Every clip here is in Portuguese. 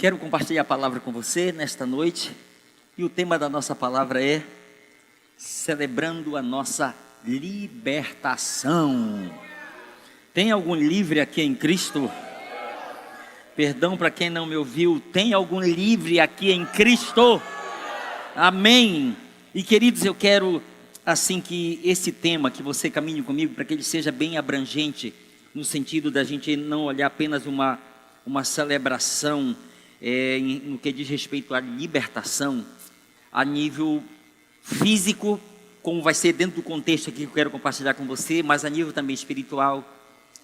Quero compartilhar a palavra com você nesta noite. E o tema da nossa palavra é celebrando a nossa libertação. Tem algum livre aqui em Cristo? Perdão para quem não me ouviu. Tem algum livre aqui em Cristo? Amém. E queridos, eu quero assim que esse tema, que você caminhe comigo, para que ele seja bem abrangente, no sentido da gente não olhar apenas uma celebração no que diz respeito à libertação, a nível físico, como vai ser dentro do contexto aqui que eu quero compartilhar com você, mas a nível também espiritual,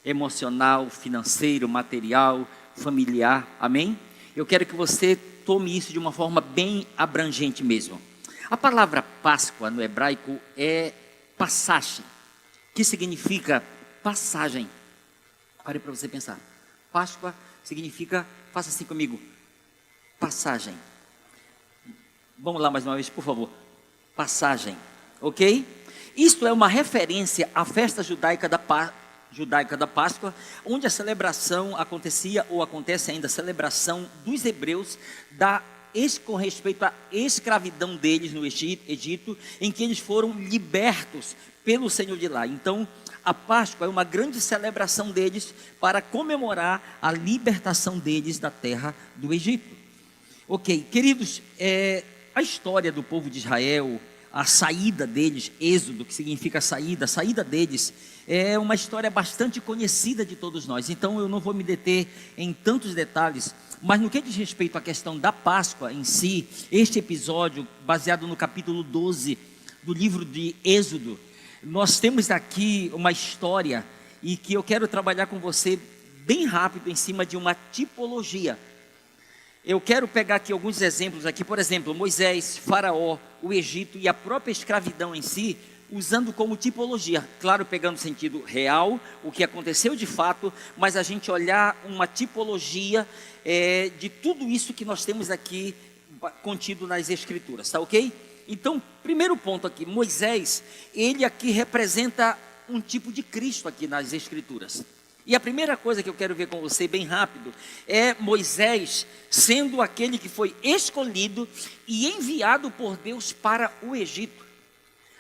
emocional, financeiro, material, familiar, amém? Eu quero que você tome isso de uma forma bem abrangente mesmo. A palavra Páscoa no hebraico é passagem, que significa passagem. Pare para você pensar. Páscoa significa, faça assim comigo, passagem. Vamos lá mais uma vez, por favor. Passagem, ok? Isto é uma referência à festa judaica da Páscoa, onde a celebração acontecia, ou acontece ainda, a celebração dos hebreus com respeito à escravidão deles no Egito, em que eles foram libertos pelo Senhor de lá. Então, a Páscoa é uma grande celebração deles para comemorar a libertação deles da terra do Egito. Ok, queridos, a história do povo de Israel, a saída deles, êxodo, que significa saída, a saída deles, é uma história bastante conhecida de todos nós. Então eu não vou me deter em tantos detalhes, mas no que diz respeito à questão da Páscoa em si, este episódio, baseado no capítulo 12 do livro de Êxodo, nós temos aqui uma história, e que eu quero trabalhar com você bem rápido em cima de uma tipologia. Eu quero pegar aqui alguns exemplos aqui, por exemplo, Moisés, Faraó, o Egito e a própria escravidão em si, usando como tipologia, claro, pegando sentido real, o que aconteceu de fato, mas a gente olhar uma tipologia de tudo isso que nós temos aqui contido nas Escrituras, tá ok? Então, primeiro ponto aqui, Moisés, ele aqui representa um tipo de Cristo aqui nas Escrituras. E a primeira coisa que eu quero ver com você, bem rápido, é Moisés sendo aquele que foi escolhido e enviado por Deus para o Egito.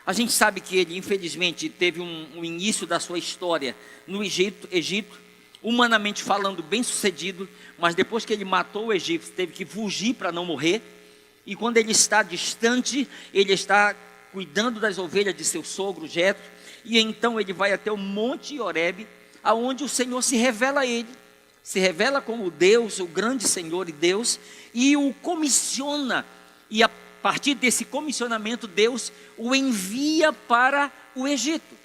A gente sabe que ele, infelizmente, teve um início da sua história no Egito, humanamente falando, bem sucedido, mas depois que ele matou o Egito, teve que fugir para não morrer. E quando ele está distante, ele está cuidando das ovelhas de seu sogro Jetro, e então ele vai até o Monte Horebe, aonde o Senhor se revela a ele, se revela como Deus, o grande Senhor e Deus, e o comissiona, e a partir desse comissionamento Deus o envia para o Egito.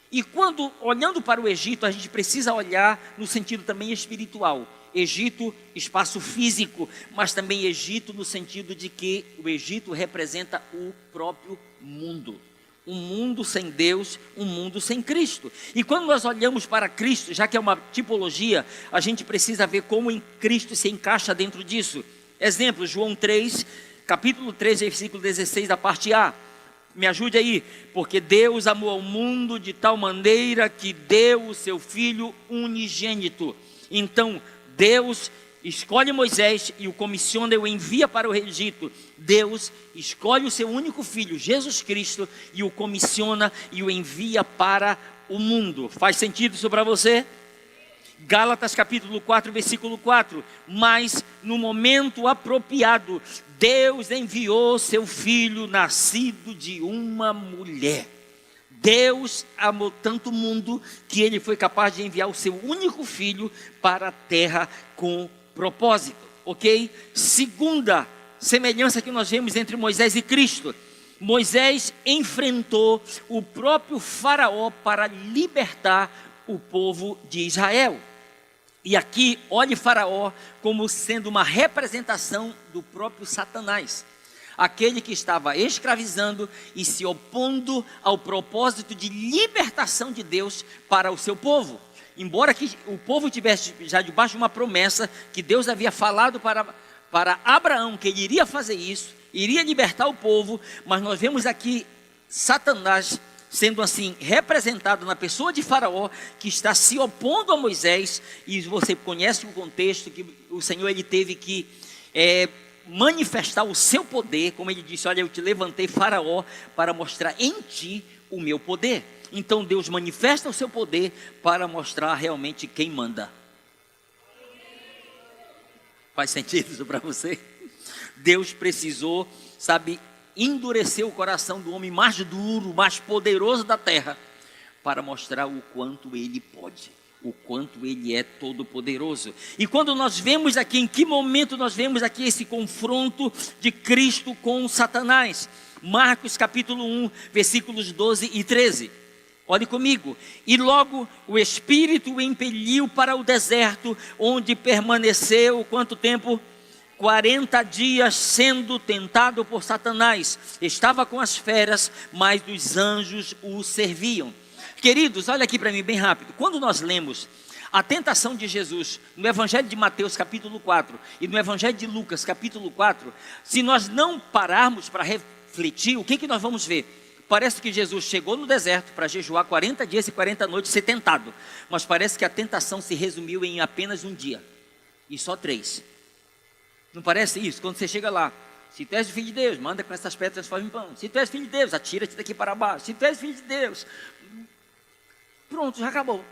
E quando, olhando para o Egito, a gente precisa olhar no sentido também espiritual. Egito, espaço físico, mas também Egito no sentido de que o Egito representa o próprio mundo. Um mundo sem Deus, um mundo sem Cristo. E quando nós olhamos para Cristo, já que é uma tipologia, a gente precisa ver como em Cristo se encaixa dentro disso. Exemplo, João 3, capítulo 3, versículo 16, da parte A. Me ajude aí. Porque Deus amou ao mundo de tal maneira que deu o seu Filho unigênito. Então, Deus escolhe Moisés e o comissiona e o envia para o Egito. Deus escolhe o seu único filho, Jesus Cristo, e o comissiona e o envia para o mundo. Faz sentido isso para você? Gálatas capítulo 4, versículo 4. Mas no momento apropriado, Deus enviou seu filho nascido de uma mulher. Deus amou tanto o mundo que ele foi capaz de enviar o seu único filho para a terra com propósito, ok? Segunda semelhança que nós vemos entre Moisés e Cristo. Moisés enfrentou o próprio Faraó para libertar o povo de Israel. E aqui, olhe Faraó como sendo uma representação do próprio Satanás. Aquele que estava escravizando e se opondo ao propósito de libertação de Deus para o seu povo. Embora que o povo tivesse já debaixo de uma promessa que Deus havia falado para Abraão que ele iria fazer isso, iria libertar o povo, mas nós vemos aqui Satanás sendo assim representado na pessoa de Faraó, que está se opondo a Moisés. E você conhece o contexto que o Senhor ele teve que manifestar o seu poder, como ele disse: olha, eu te levantei, Faraó, para mostrar em ti o meu poder. Então Deus manifesta o seu poder para mostrar realmente quem manda. Faz sentido isso para você? Deus precisou, endurecer o coração do homem mais duro, mais poderoso da terra, para mostrar o quanto ele pode, o quanto ele é todo poderoso. E quando nós vemos aqui, em que momento nós vemos aqui esse confronto de Cristo com Satanás? Marcos capítulo 1, versículos 12 e 13. Olhe comigo. E logo o Espírito o impeliu para o deserto, onde permaneceu quanto tempo? 40 dias sendo tentado por Satanás. Estava com as feras, mas os anjos o serviam. Queridos, olha aqui para mim bem rápido. Quando nós lemos a tentação de Jesus no Evangelho de Mateus capítulo 4 e no Evangelho de Lucas capítulo 4, se nós não pararmos para refletir, o que nós vamos ver? Parece que Jesus chegou no deserto para jejuar 40 dias e 40 noites, ser tentado. Mas parece que a tentação se resumiu em apenas um dia. E só 3. Não parece isso? Quando você chega lá, se tu és filho de Deus, manda com essas pedras transforma em pão. Se tu és filho de Deus, atira-te daqui para baixo. Se tu és filho de Deus, pronto, já acabou.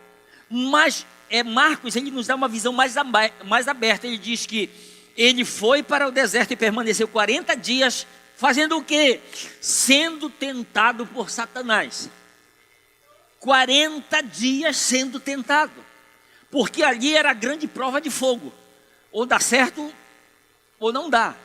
Mas Marcos, ele nos dá uma visão mais aberta. Ele diz que ele foi para o deserto e permaneceu 40 dias, fazendo o quê? Sendo tentado por Satanás. 40 dias sendo tentado. Porque ali era a grande prova de fogo. Ou dá certo, ou não dá.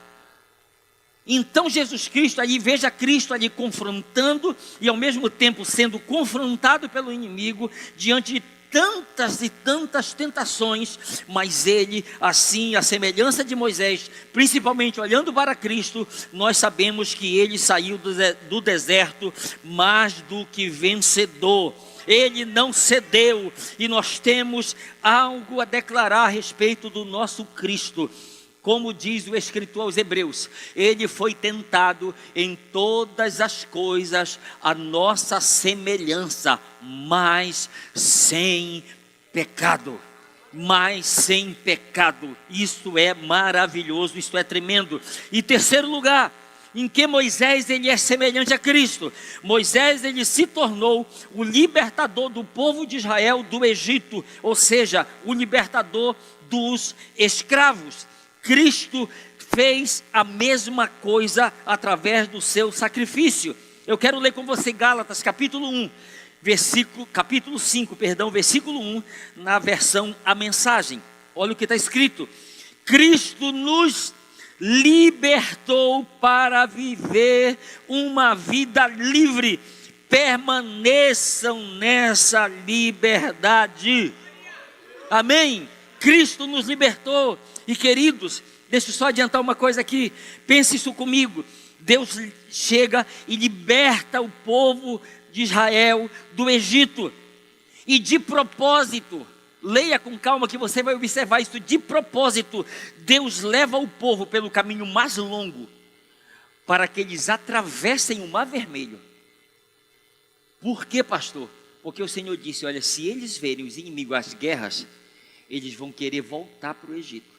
Então Jesus Cristo ali, veja Cristo ali confrontando e ao mesmo tempo sendo confrontado pelo inimigo diante de tantas e tantas tentações, mas ele, assim, a semelhança de Moisés, principalmente olhando para Cristo, nós sabemos que ele saiu do deserto mais do que vencedor. Ele não cedeu, e nós temos algo a declarar a respeito do nosso Cristo. Como diz o escritor aos Hebreus, ele foi tentado em todas as coisas a nossa semelhança, mas sem pecado. Mas sem pecado. Isso é maravilhoso, isso é tremendo. E terceiro lugar, em que Moisés ele é semelhante a Cristo. Moisés ele se tornou o libertador do povo de Israel do Egito, ou seja, o libertador dos escravos. Cristo fez a mesma coisa através do seu sacrifício. Eu quero ler com você Gálatas capítulo 1, capítulo 5, versículo 1, na versão A Mensagem. Olha o que está escrito: Cristo nos libertou para viver uma vida livre. Permaneçam nessa liberdade. Amém? Cristo nos libertou. E queridos, deixa eu só adiantar uma coisa aqui, pense isso comigo. Deus chega e liberta o povo de Israel do Egito. E de propósito, leia com calma que você vai observar isso. De propósito, Deus leva o povo pelo caminho mais longo, para que eles atravessem o Mar Vermelho. Por quê, pastor? Porque o Senhor disse: olha, se eles verem os inimigos, as guerras, eles vão querer voltar para o Egito.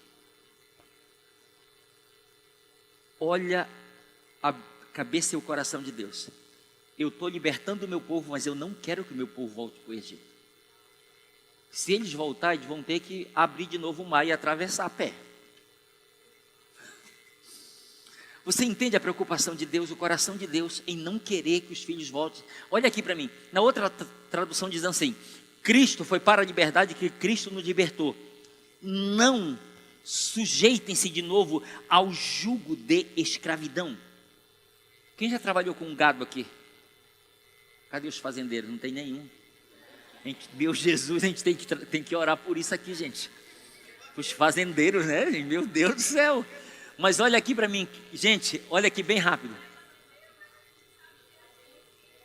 Olha a cabeça e o coração de Deus. Eu estou libertando o meu povo, mas eu não quero que o meu povo volte para o Egito. Se eles voltarem, eles vão ter que abrir de novo o mar e atravessar a pé. Você entende a preocupação de Deus, o coração de Deus em não querer que os filhos voltem? Olha aqui para mim, na outra tradução diz assim: Cristo foi para a liberdade que Cristo nos libertou. Não sujeitem-se de novo ao jugo de escravidão. Quem já trabalhou com gado aqui? Cadê os fazendeiros? Não tem nenhum. Meu Jesus, a gente tem que orar por isso aqui, gente. Os fazendeiros, né? Meu Deus do céu. Mas olha aqui para mim, gente, olha aqui bem rápido.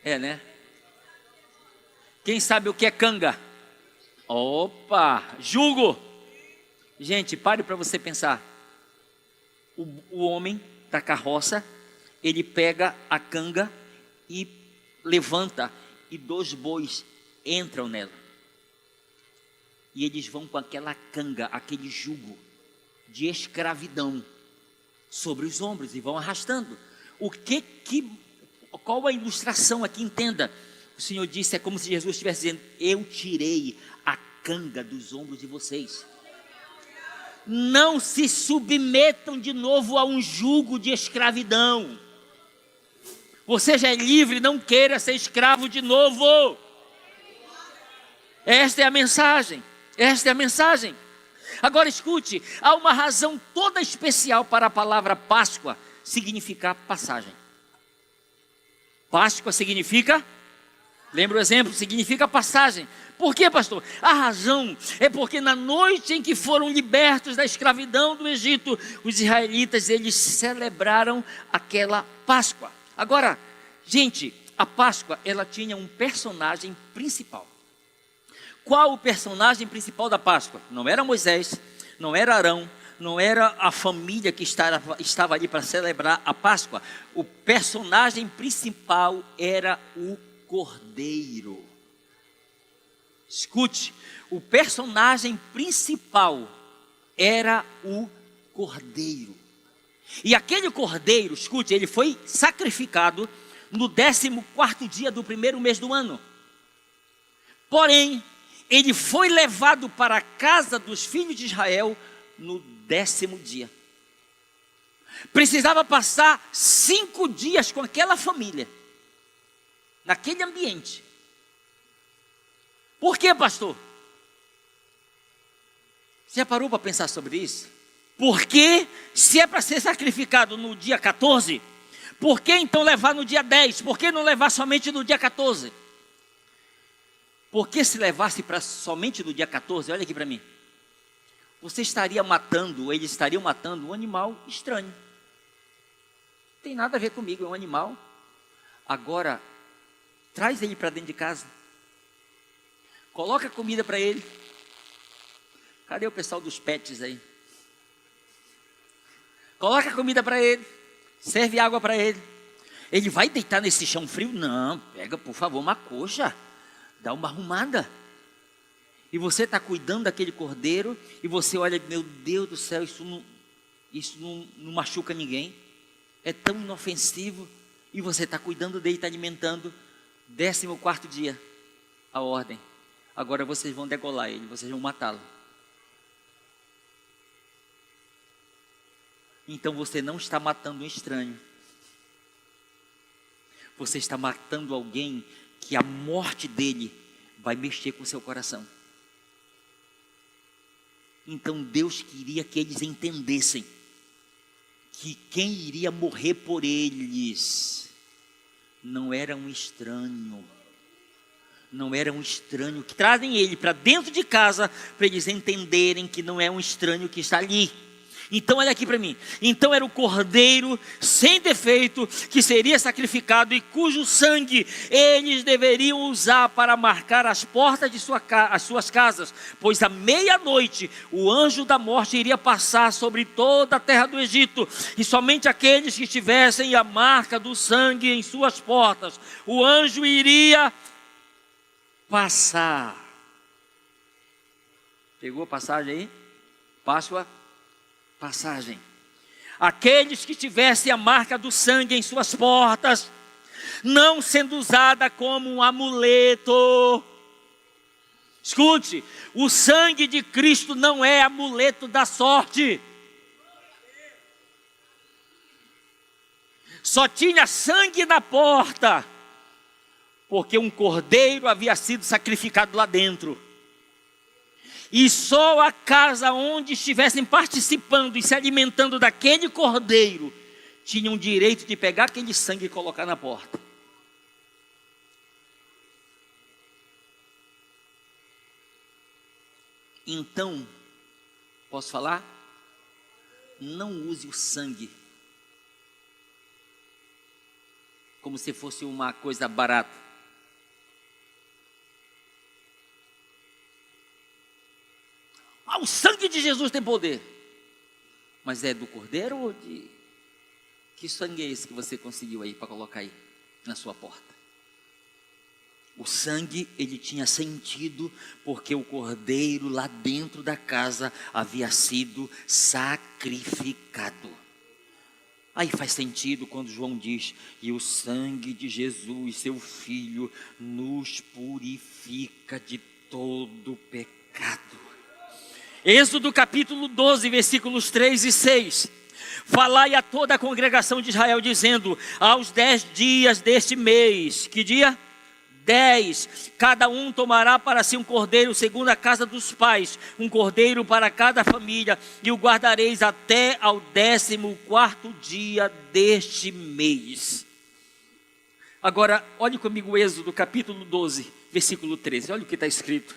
Né? Quem sabe o que é canga? Opa, jugo. Gente, pare para você pensar. O homem da carroça, ele pega a canga e levanta, e 2 bois entram nela. E eles vão com aquela canga, aquele jugo de escravidão. sobre os ombros e vão arrastando. Qual a ilustração aqui? Entenda. O Senhor disse, é como se Jesus estivesse dizendo: eu tirei a canga dos ombros de vocês. Não se submetam de novo a um jugo de escravidão. Você já é livre, não queira ser escravo de novo. Esta é a mensagem. Esta é a mensagem. Agora escute, há uma razão toda especial para a palavra Páscoa significar passagem. Páscoa significa, lembra o exemplo, significa passagem. Por quê, pastor? A razão é porque na noite em que foram libertos da escravidão do Egito, os israelitas, eles celebraram aquela Páscoa. Agora, gente, a Páscoa, ela tinha um personagem principal. Qual o personagem principal da Páscoa? Não era Moisés, não era Arão, não era a família que estava ali para celebrar a Páscoa. O personagem principal era o Cordeiro. Escute, o personagem principal era o Cordeiro. E aquele Cordeiro, escute, ele foi sacrificado no 14º dia do primeiro mês do ano. Porém, ele foi levado para a casa dos filhos de Israel no 10º dia. Precisava passar 5 dias com aquela família, naquele ambiente. Por quê, pastor? Você já parou para pensar sobre isso? Porque se é para ser sacrificado no dia 14, por que então levar no dia 10? Por que não levar somente no dia 14? Porque se levasse somente no dia 14, olha aqui para mim, você estaria matando, eles estariam matando um animal estranho. Não tem nada a ver comigo, é um animal. Agora, traz ele para dentro de casa. Coloca comida para ele. Cadê o pessoal dos pets aí? Coloca comida para ele. Serve água para ele. Ele vai deitar nesse chão frio? Não, pega por favor uma coxa. Dá uma arrumada. E você está cuidando daquele cordeiro. E você olha, meu Deus do céu, isso não machuca ninguém. É tão inofensivo. E você está cuidando dele, está alimentando. 14º dia, a ordem. Agora vocês vão degolar ele, vocês vão matá-lo. Então você não está matando um estranho. Você está matando alguém que a morte dele vai mexer com o seu coração. Então Deus queria que eles entendessem que quem iria morrer por eles não era um estranho. Não era um estranho, que trazem ele para dentro de casa, para eles entenderem que não é um estranho que está ali. Então olha aqui para mim, então era o cordeiro sem defeito que seria sacrificado e cujo sangue eles deveriam usar para marcar as portas de as suas casas, pois à meia-noite o anjo da morte iria passar sobre toda a terra do Egito, e somente aqueles que tivessem a marca do sangue em suas portas, o anjo iria passar. Pegou a passagem aí? Páscoa, passagem. Aqueles que tivessem a marca do sangue em suas portas, não sendo usada como um amuleto. Escute, o sangue de Cristo não é amuleto da sorte. Só tinha sangue na porta porque um cordeiro havia sido sacrificado lá dentro. E só a casa onde estivessem participando e se alimentando daquele cordeiro tinham direito de pegar aquele sangue e colocar na porta. Então, posso falar? Não use o sangue como se fosse uma coisa barata. O sangue de Jesus tem poder. Mas é do cordeiro ou de... Que sangue é esse que você conseguiu aí para colocar aí na sua porta? O sangue, ele tinha sentido porque o cordeiro lá dentro da casa havia sido sacrificado. Aí faz sentido quando João diz: e o sangue de Jesus, seu Filho, nos purifica de todo pecado. Êxodo capítulo 12, versículos 3 e 6. Falai a toda a congregação de Israel, dizendo: aos 10 dias deste mês, que dia? 10, cada um tomará para si um cordeiro segundo a casa dos pais, um cordeiro para cada família, e o guardareis até ao 14º dia deste mês. Agora, olhe comigo o Êxodo capítulo 12, versículo 13, olha o que está escrito: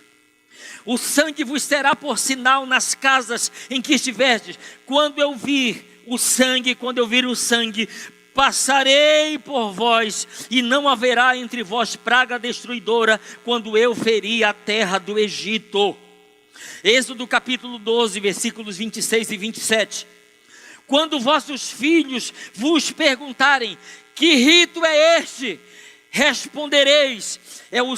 o sangue vos será por sinal nas casas em que estiverdes. Quando eu vir o sangue, passarei por vós, e não haverá entre vós praga destruidora, quando eu ferir a terra do Egito. Êxodo capítulo 12, versículos 26 e 27. Quando vossos filhos vos perguntarem: que rito é este? Respondereis: é o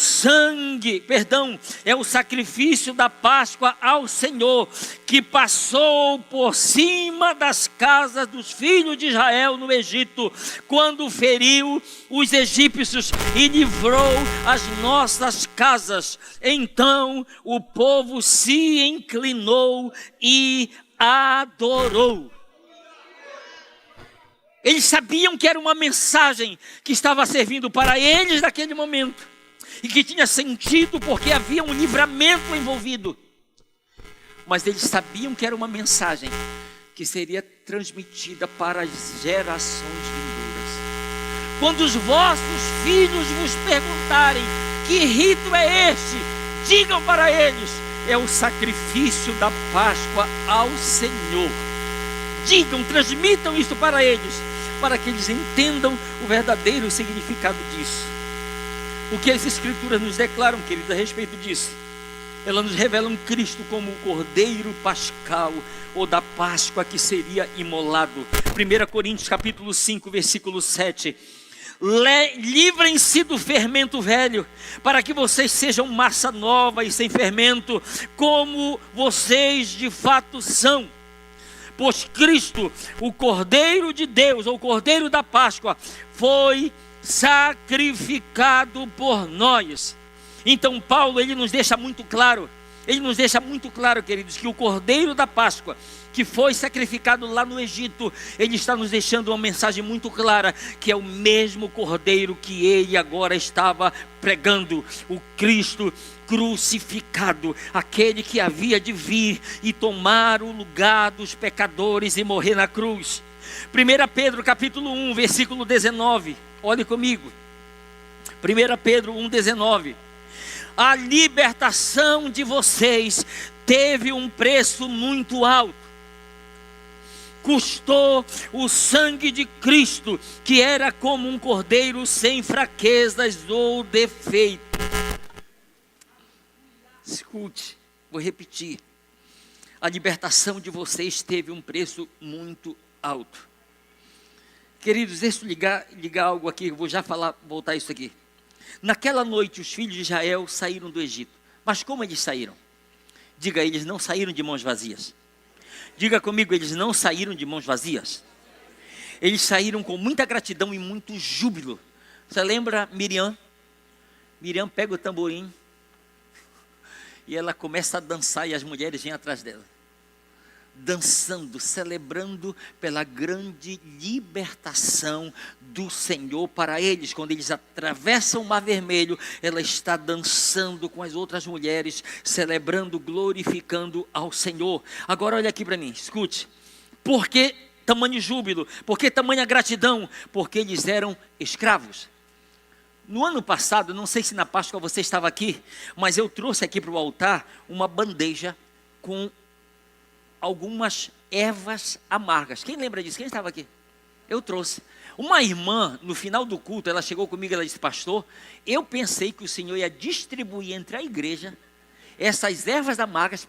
sacrifício da Páscoa ao Senhor, que passou por cima das casas dos filhos de Israel no Egito, quando feriu os egípcios e livrou as nossas casas. Então o povo se inclinou e adorou. Eles sabiam que era uma mensagem que estava servindo para eles naquele momento, e que tinha sentido porque havia um livramento envolvido. Mas eles sabiam que era uma mensagem que seria transmitida para as gerações vindouras. Quando os vossos filhos vos perguntarem: que rito é este? Digam para eles: é o sacrifício da Páscoa ao Senhor. Digam, transmitam isso para eles, para que eles entendam o verdadeiro significado disso. O que as Escrituras nos declaram, queridos, a respeito disso? Elas nos revelam Cristo como o Cordeiro Pascal, ou da Páscoa que seria imolado. 1 Coríntios capítulo 5, versículo 7. Livrem-se do fermento velho, para que vocês sejam massa nova e sem fermento, como vocês de fato são. Pois Cristo, o Cordeiro de Deus, ou o Cordeiro da Páscoa, foi sacrificado por nós. Então Paulo, ele nos deixa muito claro, queridos, que o Cordeiro da Páscoa, que foi sacrificado lá no Egito, ele está nos deixando uma mensagem muito clara, que é o mesmo Cordeiro que ele agora estava pregando, o Cristo crucificado, aquele que havia de vir e tomar o lugar dos pecadores e morrer na cruz. 1 Pedro capítulo 1, versículo 19, olhe comigo. 1 Pedro 1, 19. A libertação de vocês teve um preço muito alto. Custou o sangue de Cristo, que era como um cordeiro sem fraquezas ou defeito. Escute, vou repetir. A libertação de vocês teve um preço muito alto. Queridos, deixa eu ligar algo aqui, eu vou já voltar isso aqui. Naquela noite os filhos de Israel saíram do Egito. Mas como eles saíram? Diga, eles não saíram de mãos vazias. Diga comigo, eles não saíram de mãos vazias. Eles saíram com muita gratidão e muito júbilo. Você lembra Miriam? Miriam pega o tamborim e ela começa a dançar, e as mulheres vêm atrás dela, dançando, celebrando pela grande libertação do Senhor para eles. Quando eles atravessam o Mar Vermelho, ela está dançando com as outras mulheres, celebrando, glorificando ao Senhor. Agora olha aqui para mim, escute. Por que tamanho júbilo? Por que tamanha gratidão? Porque eles eram escravos. No ano passado, não sei se na Páscoa você estava aqui, mas eu trouxe aqui para o altar uma bandeja com algumas ervas amargas. Quem lembra disso? Quem estava aqui? Eu trouxe. Uma irmã, no final do culto, ela chegou comigo e ela disse: pastor, eu pensei que o Senhor ia distribuir entre a igreja essas ervas amargas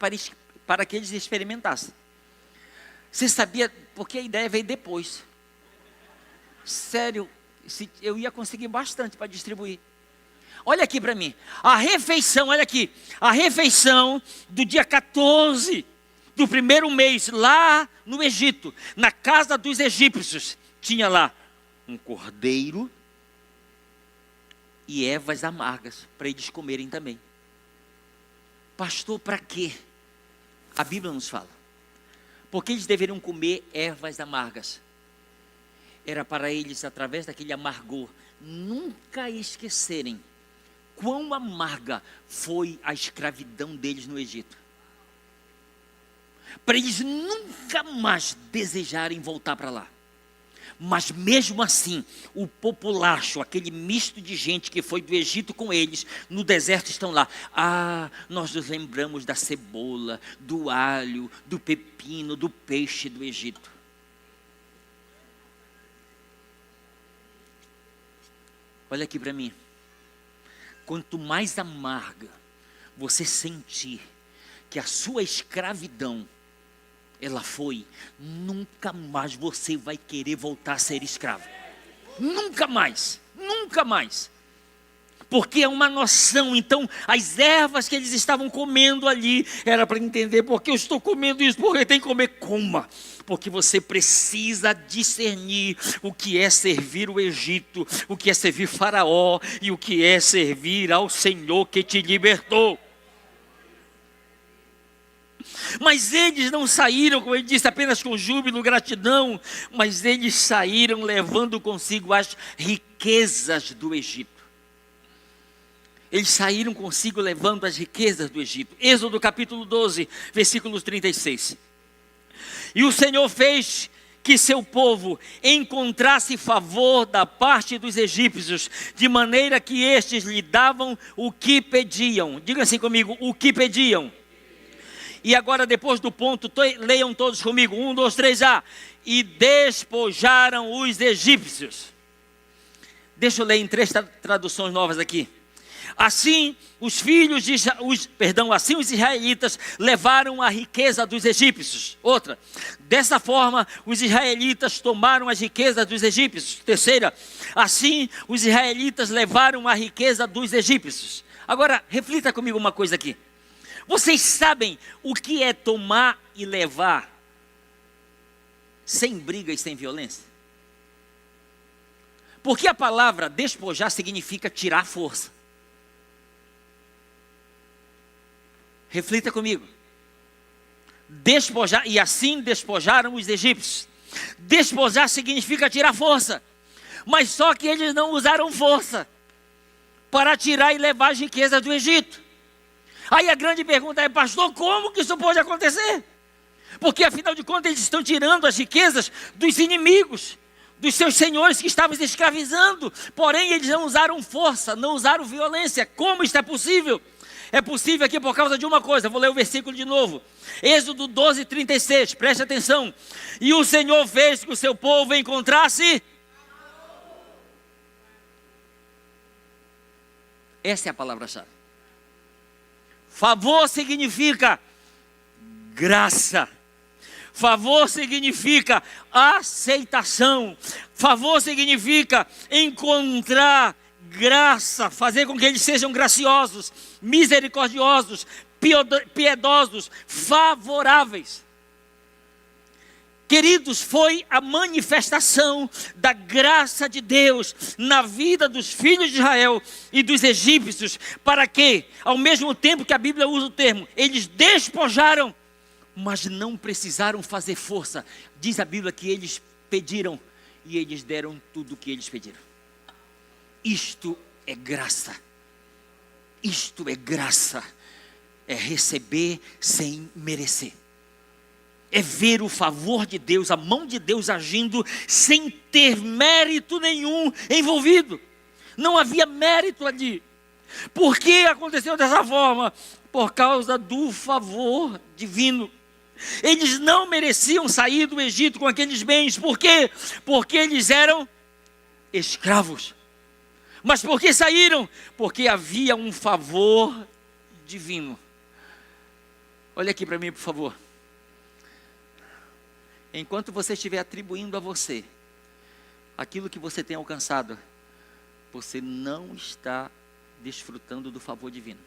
para que eles experimentassem. Você sabia? Porque a ideia veio depois. Sério, eu ia conseguir bastante para distribuir. Olha aqui para mim. A refeição, olha aqui. A refeição do dia 14 do primeiro mês, lá no Egito, na casa dos egípcios, tinha lá um cordeiro e ervas amargas para eles comerem também. Pastor, para quê? A Bíblia nos fala. Porque eles deveriam comer ervas amargas. Era para eles, através daquele amargor, nunca esquecerem quão amarga foi a escravidão deles no Egito. Para eles nunca mais desejarem voltar para lá. Mas mesmo assim, o populacho, aquele misto de gente que foi do Egito com eles, no deserto estão lá. Ah, nós nos lembramos da cebola, do alho, do pepino, do peixe do Egito. Olha aqui para mim. Quanto mais amarga você sentir que a sua escravidão ela foi, nunca mais você vai querer voltar a ser escravo. Nunca mais, nunca mais. Porque é uma noção. Então, as ervas que eles estavam comendo ali, era para entender, porque eu estou comendo isso, porque tem que comer, coma. Porque você precisa discernir o que é servir o Egito, o que é servir Faraó, e o que é servir ao Senhor que te libertou. Mas eles não saíram, como ele disse, apenas com júbilo, gratidão, mas eles saíram levando consigo as riquezas do Egito. Eles saíram consigo levando as riquezas do Egito. Êxodo capítulo 12, versículo 36. E o Senhor fez que seu povo encontrasse favor da parte dos egípcios, de maneira que estes lhe davam o que pediam. Diga assim comigo, o que pediam. E agora, depois do ponto, leiam todos comigo. 1, 2, 3, já. E despojaram os egípcios. Deixa eu ler em 3 traduções novas aqui. Assim, os israelitas levaram a riqueza dos egípcios. Outra. Dessa forma, os israelitas tomaram as riquezas dos egípcios. Terceira. Assim, os israelitas levaram a riqueza dos egípcios. Agora, reflita comigo uma coisa aqui. Vocês sabem o que é tomar e levar sem briga e sem violência? Porque a palavra despojar significa tirar força. Reflita comigo. Despojar, e assim despojaram os egípcios. Despojar significa tirar força. Mas só que eles não usaram força para tirar e levar as riquezas do Egito. Aí a grande pergunta é, pastor, como que isso pode acontecer? Porque afinal de contas eles estão tirando as riquezas dos inimigos, dos seus senhores que estavam escravizando. Porém eles não usaram força, não usaram violência. Como isso é possível? É possível aqui por causa de uma coisa. Vou ler o versículo de novo. Êxodo 12, 36, preste atenção. E o Senhor fez que o seu povo encontrasse... Essa é a palavra-chave. Favor significa graça. Favor significa aceitação. Favor significa encontrar graça, fazer com que eles sejam graciosos, misericordiosos, piedosos, favoráveis. Queridos, foi a manifestação da graça de Deus na vida dos filhos de Israel e dos egípcios, para que, ao mesmo tempo que a Bíblia usa o termo, eles despojaram, mas não precisaram fazer força. Diz a Bíblia que eles pediram e eles deram tudo o que eles pediram. Isto é graça. Isto é graça. É receber sem merecer. É ver o favor de Deus, a mão de Deus agindo sem ter mérito nenhum envolvido. Não havia mérito ali. Por que aconteceu dessa forma? Por causa do favor divino. Eles não mereciam sair do Egito com aqueles bens. Por quê? Porque eles eram escravos. Mas por que saíram? Porque havia um favor divino. Olha aqui para mim, por favor. Enquanto você estiver atribuindo a você aquilo que você tem alcançado, você não está desfrutando do favor divino.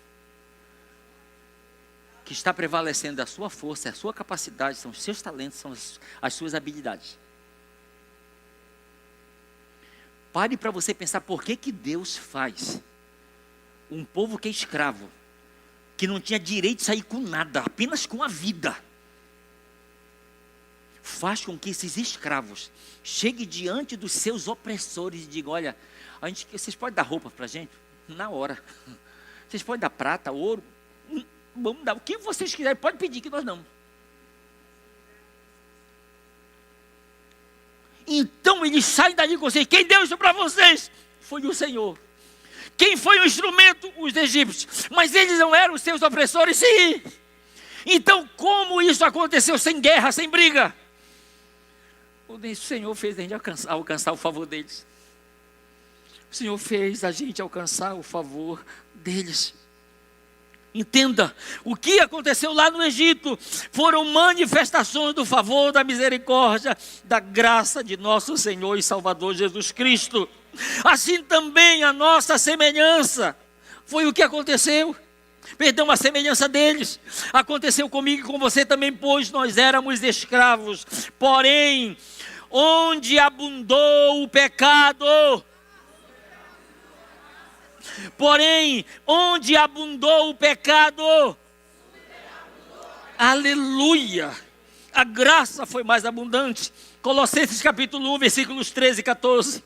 O que está prevalecendo é a sua força, é a sua capacidade, são os seus talentos, são as suas habilidades. Pare para você pensar por que Deus faz um povo que é escravo, que não tinha direito de sair com nada, apenas com a vida, faz com que esses escravos cheguem diante dos seus opressores e digam: olha, vocês podem dar roupa para a gente? Na hora. Vocês podem dar prata, ouro, vamos dar o que vocês quiserem, pode pedir que nós damos. Então eles saem dali com vocês. Quem deu isso para vocês? Foi o Senhor. Quem foi o instrumento? Os egípcios. Mas eles não eram os seus opressores? Sim. Então como isso aconteceu sem guerra, sem briga? O Senhor fez a gente alcançar o favor deles. O Senhor fez a gente alcançar o favor deles. Entenda, o que aconteceu lá no Egito foram manifestações do favor, da misericórdia, da graça de nosso Senhor e Salvador Jesus Cristo. Assim também a nossa semelhança foi o que aconteceu. Perdão, a semelhança deles aconteceu comigo e com você também, pois nós éramos escravos. Porém, onde abundou o pecado, aleluia, a graça foi mais abundante. Colossenses capítulo 1, versículos 13 e 14.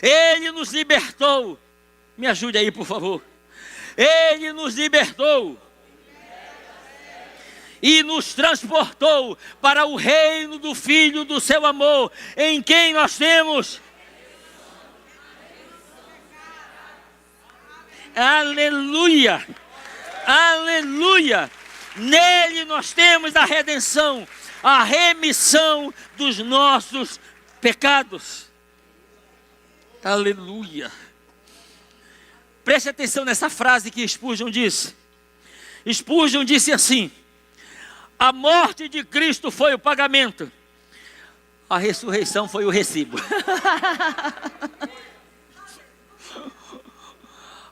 Ele nos libertou, me ajude aí por favor. Ele nos libertou e nos transportou para o reino do Filho do seu amor, em quem nós temos... Aleluia, aleluia, nele nós temos a redenção, a remissão dos nossos pecados. Aleluia. Preste atenção nessa frase que Spurgeon disse. Spurgeon disse assim: a morte de Cristo foi o pagamento, a ressurreição foi o recibo.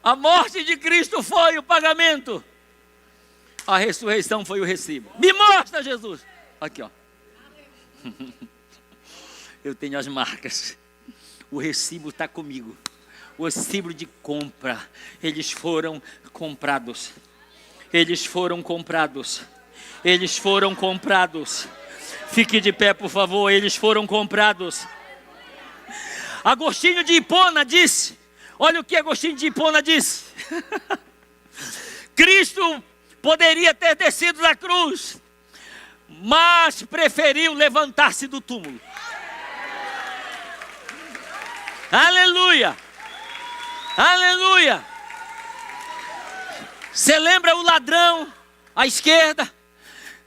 A morte de Cristo foi o pagamento, a ressurreição foi o recibo. Me mostra, Jesus. Aqui, ó. Eu tenho as marcas. O recibo está comigo. O recibo de compra. Eles foram comprados. Eles foram comprados. Eles foram comprados. Fique de pé, por favor. Eles foram comprados. Agostinho de Hipona disse... Olha o que Agostinho de Hipona disse. Cristo poderia ter descido da cruz, mas preferiu levantar-se do túmulo. Aleluia, aleluia. Você lembra o ladrão à esquerda?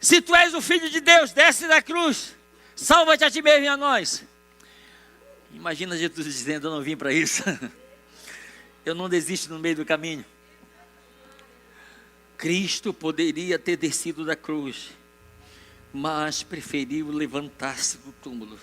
Se tu és o Filho de Deus, desce da cruz, salva-te a ti mesmo e a nós. Imagina Jesus dizendo: eu não vim para isso. Eu não desisto no meio do caminho. Cristo poderia ter descido da cruz, mas preferiu levantar-se do túmulo.